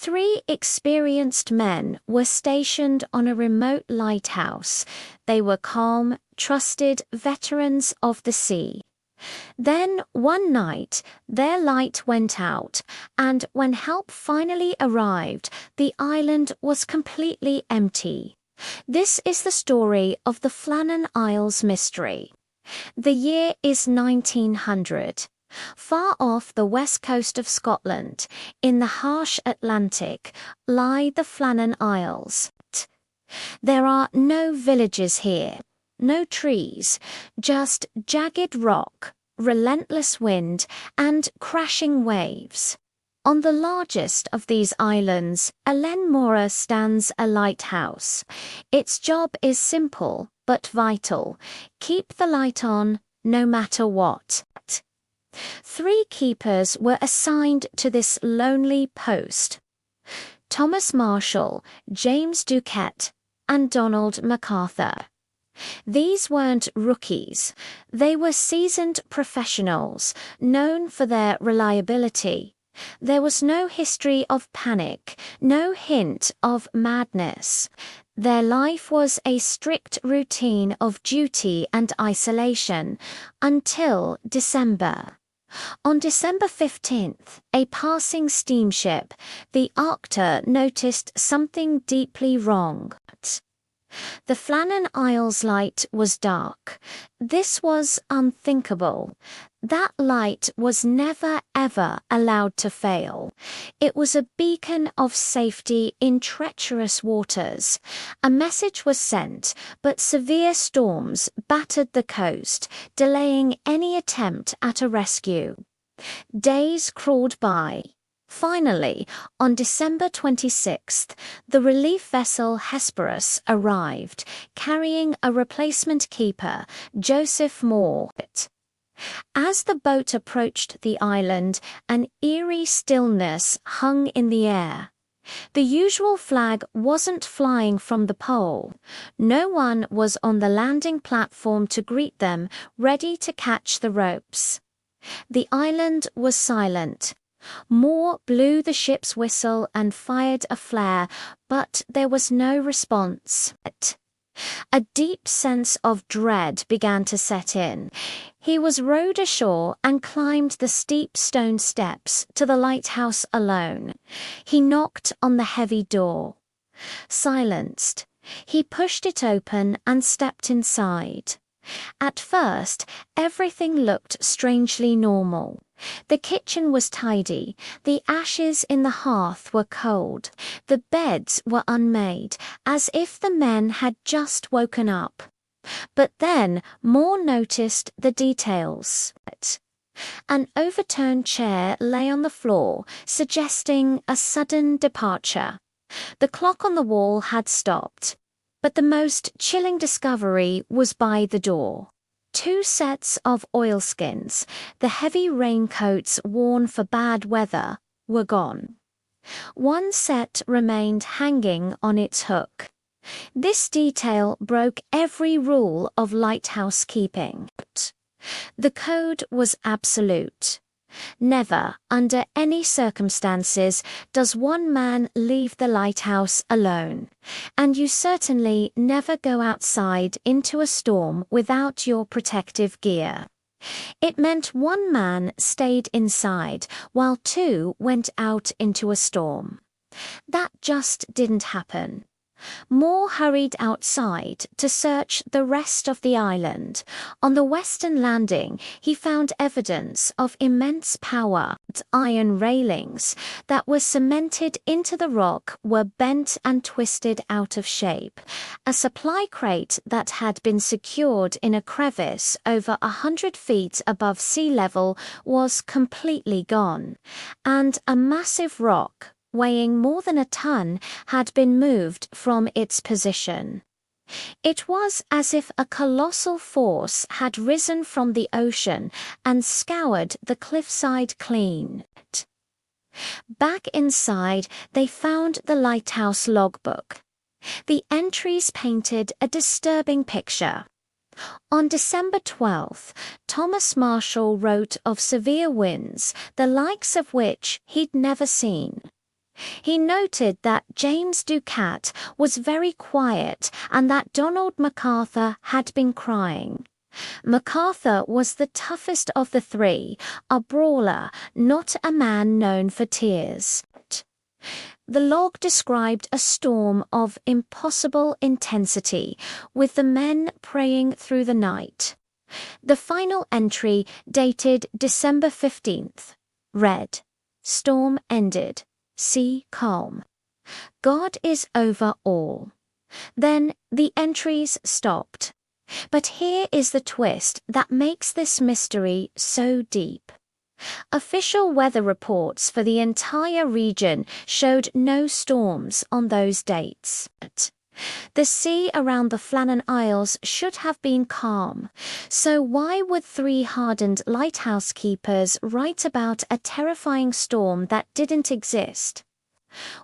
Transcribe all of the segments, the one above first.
Three experienced men were stationed on a remote lighthouse. They were calm, trusted veterans of the sea. Then, one night, their light went out, and when help finally arrived, the island was completely empty. This is the story of the Flannan Isles mystery. The year is 1900. Far off the west coast of Scotland, in the harsh Atlantic, lie the Flannan Isles. There are no villages here, no trees, just jagged rock, relentless wind, and crashing waves. On the largest of these islands, Alenmora, stands a lighthouse. Its job is simple but vital: keep the light on, no matter what. Three keepers were assigned to this lonely post: Thomas Marshall, James Duquette, and Donald MacArthur. These weren't rookies. They were seasoned professionals, known for their reliability. There was no history of panic, no hint of madness. Their life was a strict routine of duty and isolation, until December. On December 15th, a passing steamship, the Arctur, noticed something deeply wrong. The Flannan Isles light was dark. This was unthinkable. That light was never ever allowed to fail. It was a beacon of safety in treacherous waters. A message was sent, but severe storms battered the coast, delaying any attempt at a rescue. Days crawled by. Finally, on December 26th, the relief vessel Hesperus arrived, carrying a replacement keeper, Joseph Moore. As the boat approached the island, an eerie stillness hung in the air. The usual flag wasn't flying from the pole. No one was on the landing platform to greet them, ready to catch the ropes. The island was silent. Moore blew the ship's whistle and fired a flare, but there was no response. A deep sense of dread began to set in. He was rowed ashore and climbed the steep stone steps to the lighthouse alone. He knocked on the heavy door. Silenced, he pushed it open and stepped inside. At first, everything looked strangely normal. The kitchen was tidy, the ashes in the hearth were cold, the beds were unmade, as if the men had just woken up. But then Moore noticed the details. An overturned chair lay on the floor, suggesting a sudden departure. The clock on the wall had stopped. But the most chilling discovery was by the door. Two sets of oilskins, the heavy raincoats worn for bad weather, were gone. One set remained hanging on its hook. This detail broke every rule of lighthouse keeping. The code was absolute. Never, under any circumstances, does one man leave the lighthouse alone, and you certainly never go outside into a storm without your protective gear. It meant one man stayed inside while two went out into a storm. That just didn't happen. Moore hurried outside to search the rest of the island. On the western landing, he found evidence of immense power. Iron railings that were cemented into the rock were bent and twisted out of shape. A supply crate that had been secured in a crevice over 100 feet above sea level was completely gone, and a massive rock, weighing more than a ton, had been moved from its position. It was as if a colossal force had risen from the ocean and scoured the cliffside clean. Back inside, they found the lighthouse logbook. The entries painted a disturbing picture. On December 12th, Thomas Marshall wrote of severe winds, the likes of which he'd never seen. He noted that James Ducat was very quiet and that Donald MacArthur had been crying. MacArthur was the toughest of the three, a brawler, not a man known for tears. The log described a storm of impossible intensity, with the men praying through the night. The final entry, dated December 15th, read, "Storm ended. Sea calm. God is over all." Then the entries stopped. But here is the twist that makes this mystery so deep. Official weather reports for the entire region showed no storms on those dates. The sea around the Flannan Isles should have been calm, so why would three hardened lighthouse keepers write about a terrifying storm that didn't exist?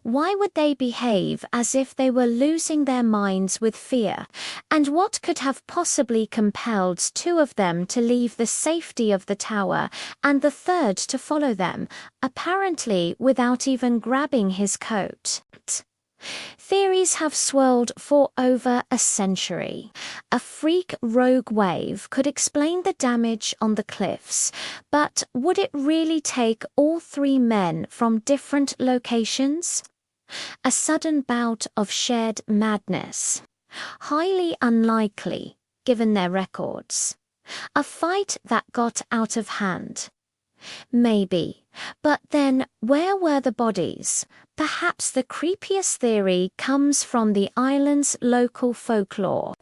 Why would they behave as if they were losing their minds with fear? And what could have possibly compelled two of them to leave the safety of the tower and the third to follow them, apparently without even grabbing his coat? Theories have swirled for over a century. A freak rogue wave could explain the damage on the cliffs, but would it really take all three men from different locations? A sudden bout of shared madness? Highly unlikely, given their records. A fight that got out of hand? Maybe. But then, where were the bodies? Perhaps the creepiest theory comes from the island's local folklore.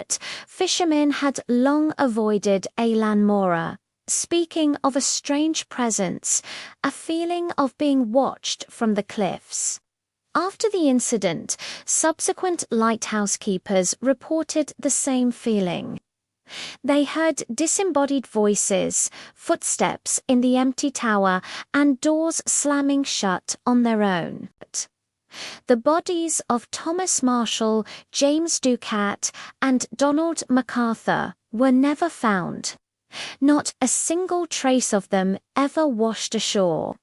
Fishermen had long avoided Eilean Mora, speaking of a strange presence, a feeling of being watched from the cliffs. After the incident, subsequent lighthouse keepers reported the same feeling. They heard disembodied voices, footsteps in the empty tower, and doors slamming shut on their own. The bodies of Thomas Marshall, James Ducat, and Donald MacArthur were never found. Not a single trace of them ever washed ashore.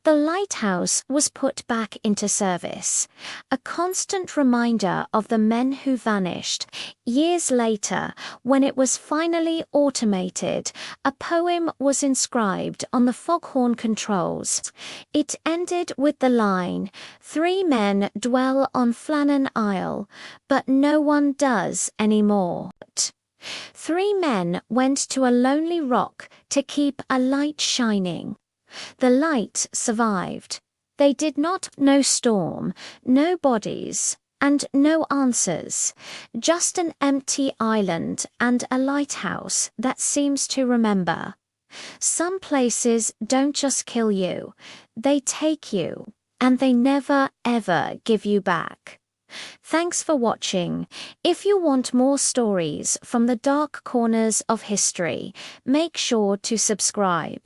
The lighthouse was put back into service, a constant reminder of the men who vanished. Years later, when it was finally automated, a poem was inscribed on the foghorn controls. It ended with the line, "Three men dwell on Flannan Isle, but no one does anymore." Three men went to a lonely rock to keep a light shining. The light survived. They did not know storm, no bodies, and no answers. Just an empty island and a lighthouse that seems to remember. Some places don't just kill you, they take you, and they never ever give you back. Thanks for watching. If you want more stories from the dark corners of history, make sure to subscribe.